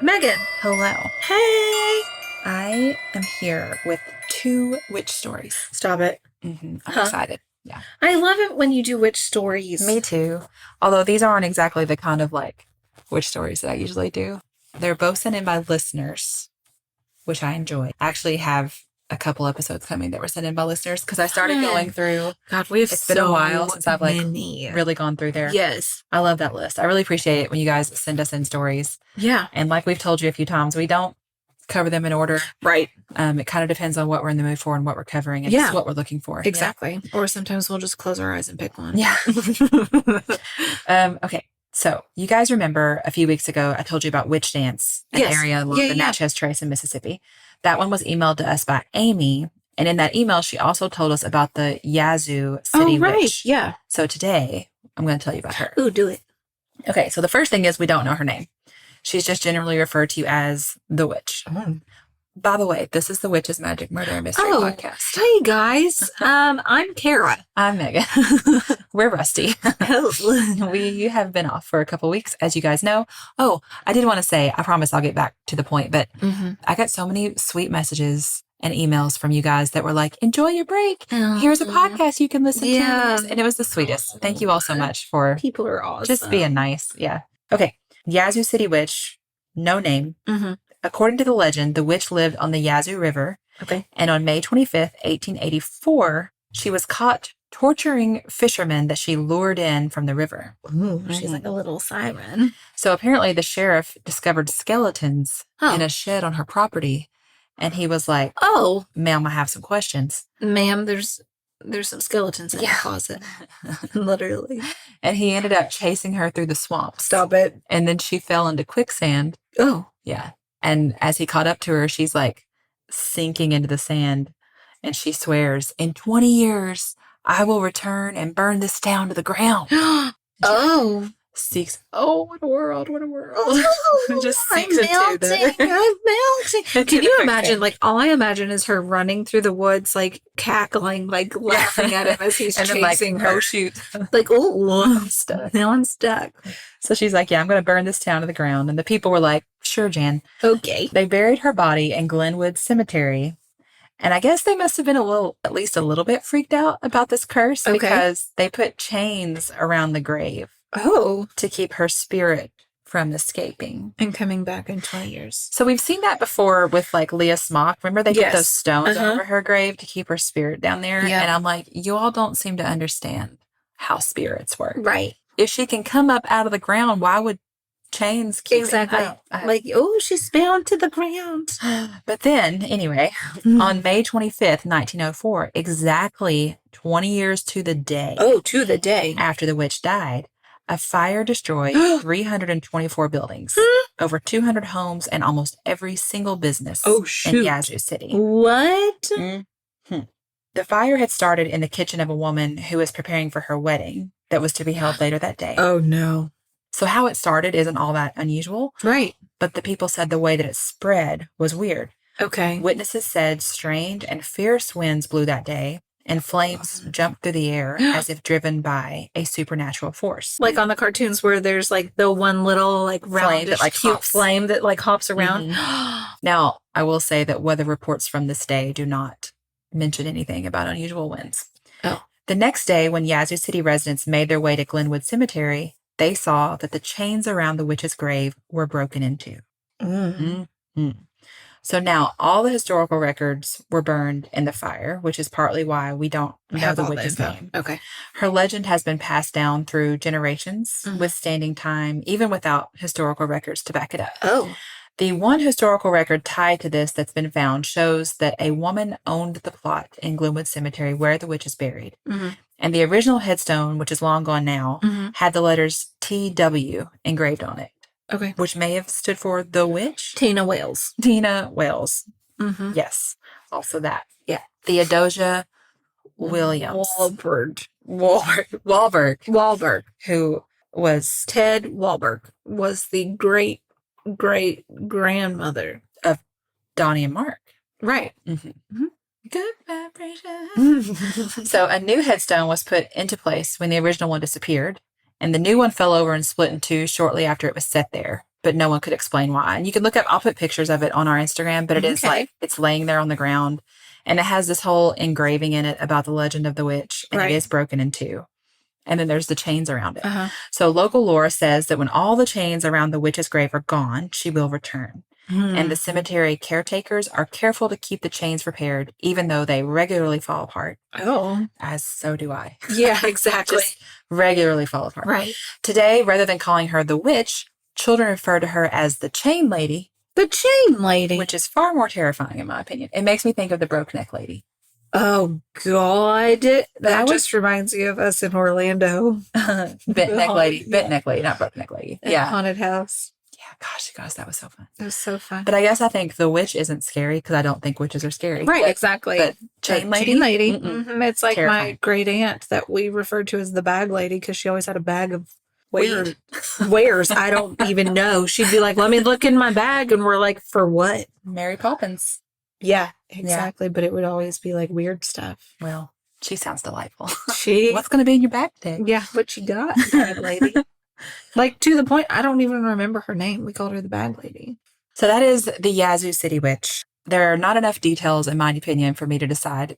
Megan. Hello. Hey. I am here with 2 witch stories. Stop it. I'm excited. Yeah. I love it when you do witch stories. Me too. Although these aren't exactly the kind of witch stories that I usually do. They're both sent in by listeners, which I enjoy. I actually have a couple episodes coming that were sent in by listeners because I started going through. God, we have It's been a while since I've really gone through there. Yes. I love that list. I really appreciate it when you guys send us in stories. Yeah. And like we've told you a few times, we don't cover them in order. Right. It kind of depends on what we're in the mood for and what we're covering and just what we're looking for. Exactly. Yeah. Or sometimes we'll just close our eyes and pick one. Yeah. Okay. So you guys remember a few weeks ago, I told you about Witch Dance, an area along the Natchez Trace in Mississippi. That one was emailed to us by Amy. And in that email, she also told us about the Yazoo City witch. Yeah. So today, I'm going to tell you about her. Ooh, do it. Okay. So the first thing is we don't know her name. She's just generally referred to as the witch. Oh. By the way, this is the Witch's Magic Murder and Mystery Podcast. Hey guys, I'm Kara. I'm Megan. We're rusty. We have been off for a couple weeks, as you guys know. Oh, I did want to say, I promise I'll get back to the point, but I got so many sweet messages and emails from you guys that were like, enjoy your break. Here's a podcast you can listen to. And it was the sweetest. Thank you all so much for people are awesome. Just being nice. Yeah. Okay. Yazoo City Witch, no name. According to the legend, the witch lived on the Yazoo River. Okay. And on May 25th, 1884, she was caught torturing fishermen that she lured in from the river. Ooh, she's like a little siren. So apparently the sheriff discovered skeletons in a shed on her property. And he was like, oh, ma'am, I have some questions. Ma'am, there's some skeletons in the closet. Literally. And he ended up chasing her through the swamp. Stop it. And then she fell into quicksand. Oh. Yeah. And as he caught up to her, she's like sinking into the sand. And she swears, in 20 years, I will return and burn this town to the ground. Oh. What a world, what a world. Just sinks I'm melting. Can you imagine, all I imagine is her running through the woods, cackling, laughing at him as he's and chasing then her. Oh, shoot. I'm stuck. Now I'm stuck. So she's like, yeah, I'm going to burn this town to the ground. And the people were like, sure, Jan. Okay. They buried her body in Glenwood Cemetery. And I guess they must have been at least a little bit freaked out about this curse because they put chains around the grave. Oh. To keep her spirit from escaping. And coming back in 20 years. So we've seen that before with Leah Smock. Remember they put those stones over her grave to keep her spirit down there? Yeah. And I'm like, you all don't seem to understand how spirits work. Right. If she can come up out of the ground, why would chains keep her she's bound to the ground. But then, anyway, on May 25th, 1904, exactly 20 years to the day. Oh, to the day. After the witch died, a fire destroyed 324 buildings, over 200 homes, and almost every single business in Yazoo City. What? Mm-hmm. The fire had started in the kitchen of a woman who was preparing for her wedding that was to be held later that day. Oh, no. So how it started isn't all that unusual. Right. But the people said the way that it spread was weird. Okay. Witnesses said strange and fierce winds blew that day, and flames jumped through the air as if driven by a supernatural force. Like on the cartoons where there's the one little roundish cute flame that hops around. Now, I will say that weather reports from this day do not mention anything about unusual winds. Oh. The next day, when Yazoo City residents made their way to Glenwood Cemetery, they saw that the chains around the witch's grave were broken into. So now all the historical records were burned in the fire, which is partly why we don't know the witch's name. Okay. Her legend has been passed down through generations, withstanding time, even without historical records to back it up. Oh. The one historical record tied to this that's been found shows that a woman owned the plot in Glenwood Cemetery where the witch is buried. And the original headstone, which is long gone now, had the letters TW engraved on it. Okay. Which may have stood for the witch. Tina Wales. Tina Wales. Yes. Also that. Yeah. Theodosia Williams. Wahlberg. Who was Ted Wahlberg was the great grandmother of Donnie and Mark. Right. Good vibration. So a new headstone was put into place when the original one disappeared, and the new one fell over and split in two shortly after it was set there. but no one could explain why. And you can look up, I'll put pictures of it on our Instagram, but it is like, it's laying there on the ground. And it has this whole engraving in it about the legend of the witch. And it is broken in two. And then there's the chains around it. So local lore says that when all the chains around the witch's grave are gone, she will return. And the cemetery caretakers are careful to keep the chains repaired, even though they regularly fall apart. Oh. As so do I. Yeah, exactly. Just regularly fall apart. Right. Today, rather than calling her the witch, children refer to her as the chain lady. The chain lady. Which is far more terrifying, in my opinion. It makes me think of the broke neck lady. Oh, God. That just reminds me of us in Orlando. Bent neck lady. Bent neck lady, not broke neck lady. Yeah. Haunted house. Yeah, gosh, you guys, that was so fun. It was so fun. But I guess I think the witch isn't scary because I don't think witches are scary. Right, exactly. But chain lady? Chain lady. Mm-hmm. It's like terrifying. my great aunt that we referred to as the bag lady because she always had a bag of Weird. wares. I don't even know. She'd be like, let me look in my bag. And we're like, for what? Mary Poppins. Yeah, exactly. Yeah. But it would always be like weird stuff. Well, she sounds delightful. What's going to be in your bag today? Yeah, what you got, bag lady? Like, to the point, I don't even remember her name. We called her the bag lady. So that is the Yazoo City witch. There are not enough details, in my opinion, for me to decide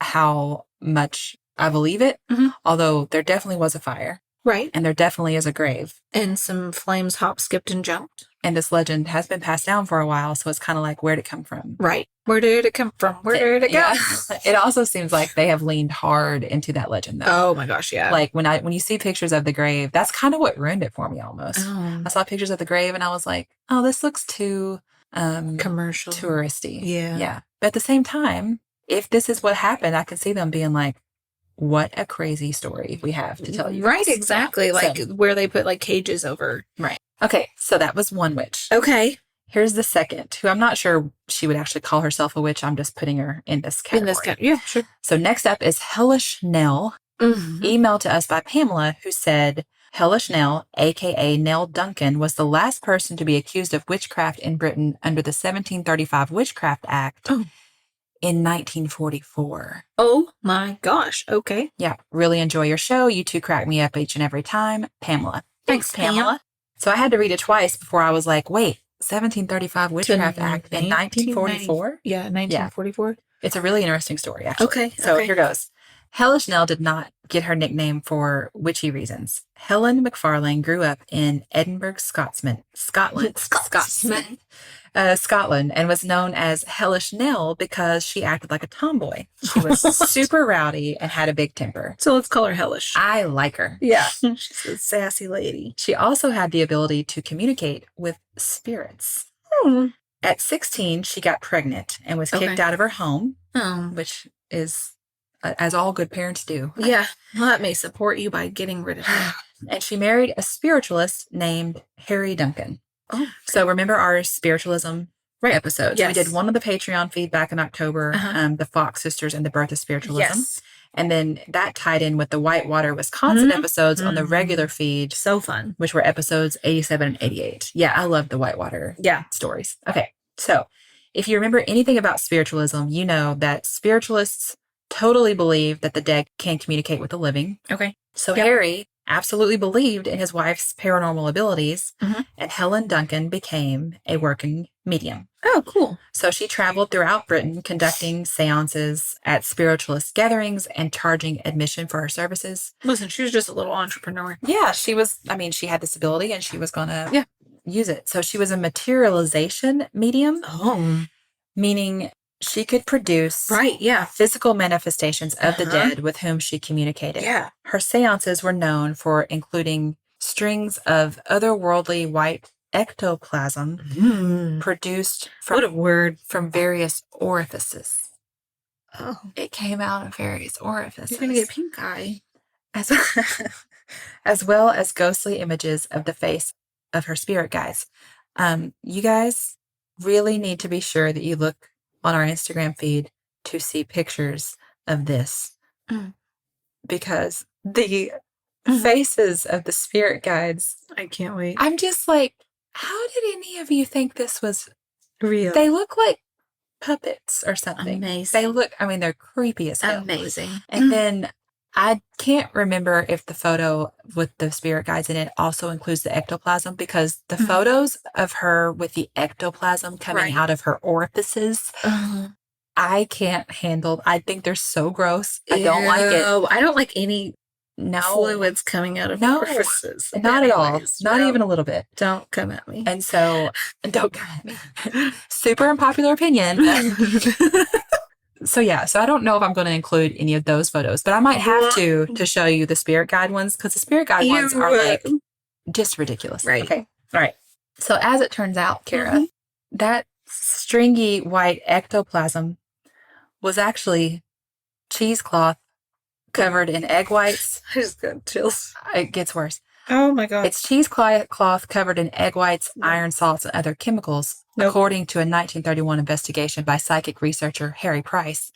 how much I believe it, although there definitely was a fire. Right. And there definitely is a grave. And some flames hop, skipped, and jumped. And this legend has been passed down for a while, so it's kind of like, where'd it come from? Right. Where did it come from? Where did it go? Yeah. It also seems like they have leaned hard into that legend, though. Oh, my gosh, yeah. Like, when you see pictures of the grave, that's kind of what ruined it for me, almost. I saw pictures of the grave, and I was like, oh, this looks too... commercial. Touristy. Yeah. Yeah. But at the same time, if this is what happened, I can see them being like, what a crazy story we have to tell you. Right, exactly. Like where they put like cages over. Right. Okay, so that was one witch. Okay. Here's the second, who I'm not sure she would actually call herself a witch. I'm just putting her in this category. Yeah, sure. So next up is Hellish Nell, emailed to us by Pamela, who said, Hellish Nell, a.k.a. Nell Duncan, was the last person to be accused of witchcraft in Britain under the 1735 Witchcraft Act. In 1944. Oh my gosh. Okay. Yeah. Really enjoy your show. You two crack me up each and every time. Pamela. Thanks, Pamela. So I had to read it twice before I was like, wait, 1735 Witchcraft Act in 1944? Yeah, 1944. Yeah. It's a really interesting story, actually. Okay. So here goes. Hellish Nell did not get her nickname for witchy reasons. Helen McFarlane grew up in Edinburgh, Scotland, and was known as Hellish Nell because she acted like a tomboy. She was super rowdy and had a big temper. So let's call her Hellish. I like her. Yeah. She's a sassy lady. She also had the ability to communicate with spirits. At 16, she got pregnant and was kicked out of her home, which is, as all good parents do. Yeah. Well, that may support you by getting rid of her. And she married a spiritualist named Harry Duncan. Oh, so remember our spiritualism episodes? Yes. We did one on the Patreon feedback in October, the Fox Sisters and the Birth of Spiritualism. Yes. And then that tied in with the Whitewater, Wisconsin episodes on the regular feed. So fun. Which were episodes 87 and 88. Yeah, I love the Whitewater stories. Okay, so if you remember anything about spiritualism, you know that spiritualists totally believe that the dead can communicate with the living. Okay. So Harry absolutely believed in his wife's paranormal abilities, and Helen Duncan became a working medium. Oh, cool. So she traveled throughout Britain conducting seances at spiritualist gatherings and charging admission for her services. Listen, she was just a little entrepreneur. Yeah, she was, she had this ability and she was going to use it. So she was a materialization medium. Oh. Meaning she could produce physical manifestations of the dead with whom she communicated. Yeah. Her seances were known for including strings of otherworldly white ectoplasm produced from various orifices. Oh. It came out of various orifices. You're going to get pink eye. As well as ghostly images of the face of her spirit guides. You guys really need to be sure that you look on our Instagram feed to see pictures of this. Because the faces of the spirit guides. I can't wait. I'm just like, how did any of you think this was real? They look like puppets or something. Amazing. They look, they're creepy as hell. Amazing. And then I can't remember if the photo with the spirit guides in it also includes the ectoplasm, because the photos of her with the ectoplasm coming out of her orifices, I can't handle. I think they're so gross. I don't like it. I don't like any fluids coming out of orifices. Not at all. Not even a little bit. Don't come at me. And so, don't come at me. Super unpopular opinion. So I don't know if I'm going to include any of those photos, but I might have to show you the spirit guide ones, because the spirit guide ones are like just ridiculous. Right. Okay. All right. So as it turns out, Kara, that stringy white ectoplasm was actually cheesecloth covered in egg whites. I just got chills. It gets worse. Oh my God. It's cheesecloth covered in egg whites, iron salts, and other chemicals, according to a 1931 investigation by psychic researcher Harry Price.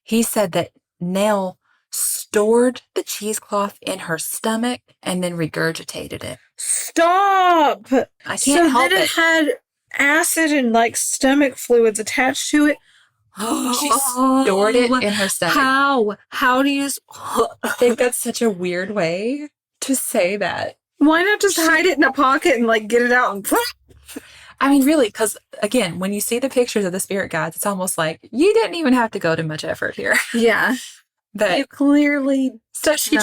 He said that Nell stored the cheesecloth in her stomach and then regurgitated it. Stop! I can't help it. It had acid and like stomach fluids attached to it. She stored it in her stomach. How do you... I think that's such a weird way to say that. Why not just hide it in a pocket and like get it out and... I mean, really, because again, when you see the pictures of the spirit guides, it's almost like you didn't even have to go to much effort here. Yeah. But you clearly... So she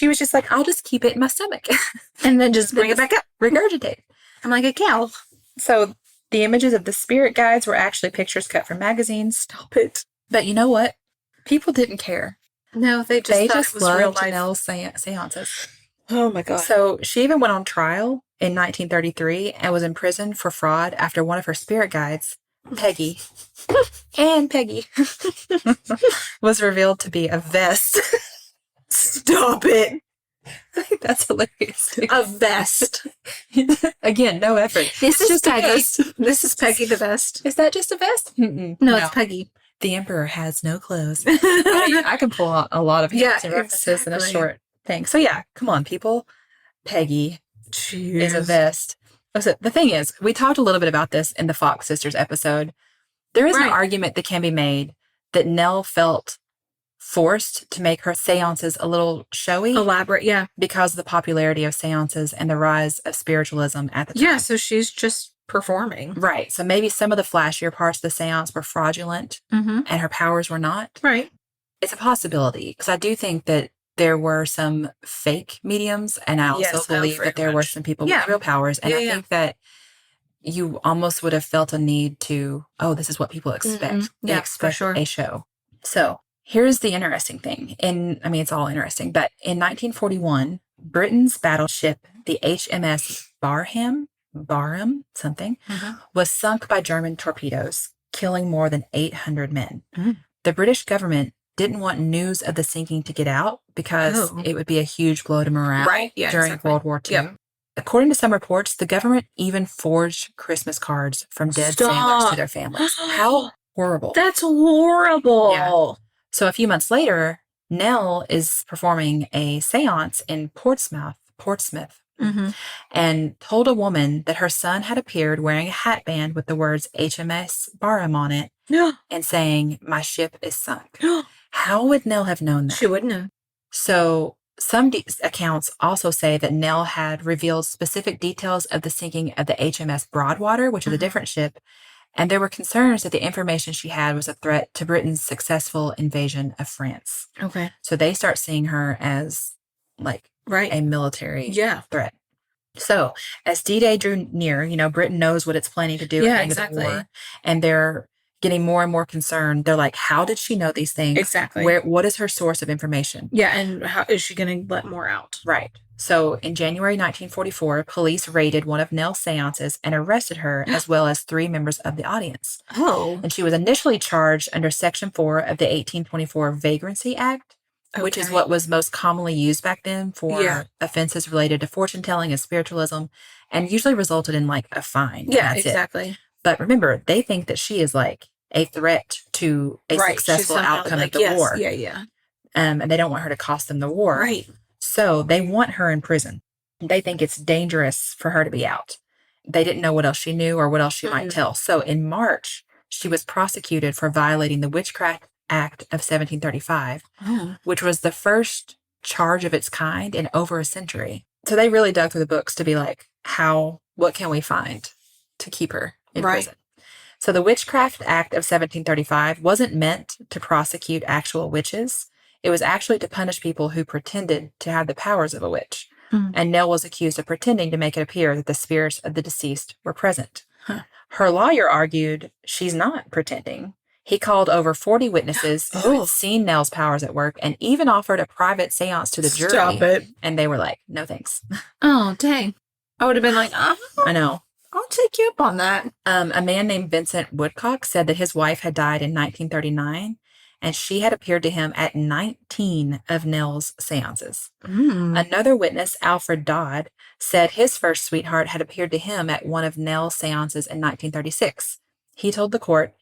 was just like, I'll just keep it in my stomach. And then just bring it back up. Regurgitate. I'm like a cow. So the images of the spirit guides were actually pictures cut from magazines. Stop it. But you know what? People didn't care. No, they just loved real life. Nell's seances. Oh my God. So she even went on trial in 1933 and was imprisoned for fraud after one of her spirit guides, Peggy, was revealed to be a vest. Stop it. I think that's hilarious. A vest. Again, no effort. This is Peggy. This is Peggy the vest. Is that just a vest? No, it's Peggy. The emperor has no clothes. I can pull out a lot of references in a short thing. So come on, people. Peggy is a vest. So the thing is, we talked a little bit about this in the Fox Sisters episode. There is an argument that can be made that Nell felt forced to make her seances a little showy. Elaborate, because of the popularity of seances and the rise of spiritualism at the time. Yeah, so she's just performing. Right. So maybe some of the flashier parts of the seance were fraudulent and her powers were not. Right. It's a possibility, because I do think that there were some fake mediums, and I also believe that there were some people with real powers. And I think that you almost would have felt a need to, this is what people expect. They expect a show. So here's the interesting thing. It's all interesting, but in 1941, Britain's battleship, the HMS Barham, was sunk by German torpedoes, killing more than 800 men. The British government didn't want news of the sinking to get out because it would be a huge blow to morale during World War II. Yep. According to some reports, the government even forged Christmas cards from dead sailors to their families. How horrible. That's horrible. Yeah. So a few months later, Nell is performing a seance in Portsmouth, and told a woman that her son had appeared wearing a hatband with the words HMS Barham on it and saying, "My ship is sunk." How would Nell have known that? She wouldn't have. So some accounts also say that Nell had revealed specific details of the sinking of the HMS Broadwater, which is a different ship, and there were concerns that the information she had was a threat to Britain's successful invasion of France. Okay. So they start seeing her as like a military threat. So as D-Day drew near, Britain knows what it's planning to do at the end of the war, and they're getting more and more concerned. They're like, how did she know these things? Exactly. What is her source of information? Yeah, and how is she going to let more out? Right. So in January 1944, police raided one of Nell's seances and arrested her, as well as 3 members of the audience. Oh. And she was initially charged under Section 4 of the 1824 Vagrancy Act, which is what was most commonly used back then for offenses related to fortune telling and spiritualism, and usually resulted in like a fine. Yeah, exactly. But remember, they think that she is like a threat to a successful outcome of the war. Yeah, yeah. And they don't want her to cost them the war. Right. So they want her in prison. They think it's dangerous for her to be out. They didn't know what else she knew or what else she might tell. So in March, she was prosecuted for violating the Witchcraft Act of 1735, which was the first charge of its kind in over a century. So they really dug through the books to be like, what can we find to keep her in prison? So the Witchcraft Act of 1735 wasn't meant to prosecute actual witches. It was actually to punish people who pretended to have the powers of a witch. And Nell was accused of pretending to make it appear that the spirits of the deceased were present. Her lawyer argued she's not pretending. He called over 40 witnesses who had seen Nell's powers at work and even offered a private seance to the jury. Stop it. And they were like, no thanks. Oh, dang. I would have been like, I know. I'll take you up on that. A man named Vincent Woodcock said that his wife had died in 1939, and she had appeared to him at 19 of Nell's seances. Another witness, Alfred Dodd, said his first sweetheart had appeared to him at one of Nell's seances in 1936. He told the court,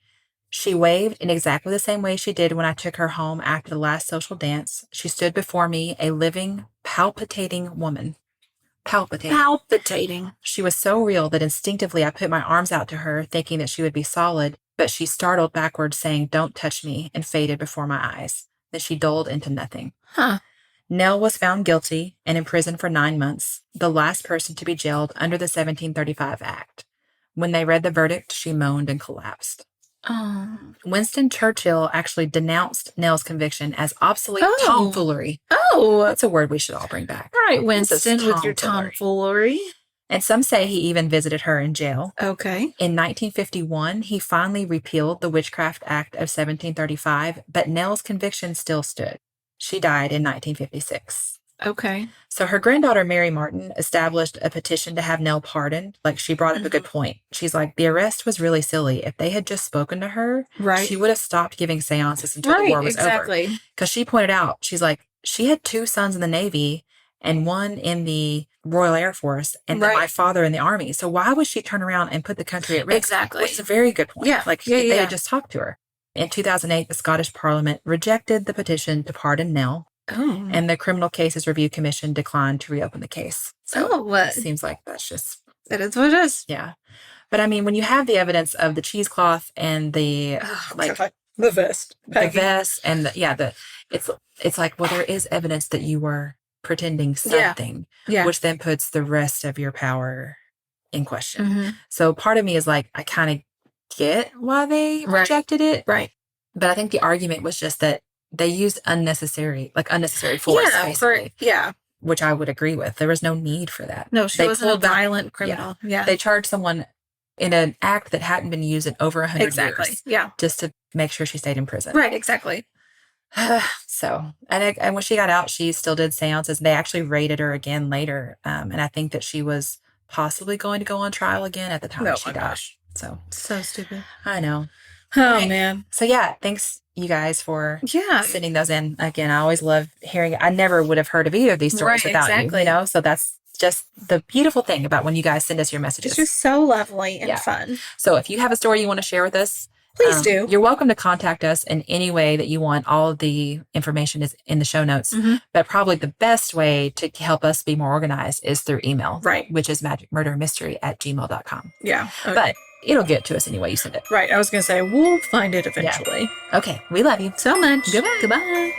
she waved in exactly the same way she did when I took her home after the last social dance. She stood before me, a living, palpitating woman. Palpitating. She was so real that instinctively I put my arms out to her, thinking that she would be solid, but she startled backwards, saying, don't touch me, and faded before my eyes. Then she dulled into nothing. Nell was found guilty and imprisoned for 9 months, the last person to be jailed under the 1735 Act. When they read the verdict, she moaned and collapsed. Winston Churchill actually denounced Nell's conviction as obsolete tomfoolery. That's a word we should all bring back. All right, Winston, with your tomfoolery. And some say he even visited her in jail. Okay. In 1951, he finally repealed the Witchcraft Act of 1735, but Nell's conviction still stood. She died in 1956. Okay. So her granddaughter, Mary Martin, established a petition to have Nell pardoned. Like, she brought up a good point. She's like, the arrest was really silly. If they had just spoken to her, she would have stopped giving seances until the war was over. Because she pointed out, she's like, she had 2 sons in the Navy and 1 in the Royal Air Force and then my father in the Army. So why would she turn around and put the country at risk? Exactly. Which is a very good point. Yeah. Like, they had just talked to her. In 2008, the Scottish Parliament rejected the petition to pardon Nell. And the Criminal Cases Review Commission declined to reopen the case. So it seems like that's just... It is what it is. Yeah. But I mean, when you have the evidence of the cheesecloth and the... the vest. The vest and it's like, well, there is evidence that you were pretending something, which then puts the rest of your power in question. So part of me is like, I kind of get why they rejected it. Right. But I think the argument was just that they used unnecessary force, basically. Which I would agree with. There was no need for that. No, she wasn't a violent criminal. Yeah. They charged someone in an act that hadn't been used in over 100 years. Yeah. Just to make sure she stayed in prison. Right, exactly. So, and when she got out, she still did seances. They actually raided her again later. And I think that she was possibly going to go on trial again at the time she died. So stupid. I know. Oh, man. So, yeah, thanks, you guys, for sending those in. Again, I always love hearing it. I never would have heard of either of these stories without you, you know? So that's just the beautiful thing about when you guys send us your messages. It's just so lovely and fun. So if you have a story you want to share with us, please do. You're welcome to contact us in any way that you want. All of the information is in the show notes. But probably the best way to help us be more organized is through email. Right. Which is magicmurdermystery@gmail.com. Yeah. Okay. But it'll get to us any way you send it. Right. I was going to say, we'll find it eventually. Yeah. Okay. We love you so much. Goodbye. Goodbye.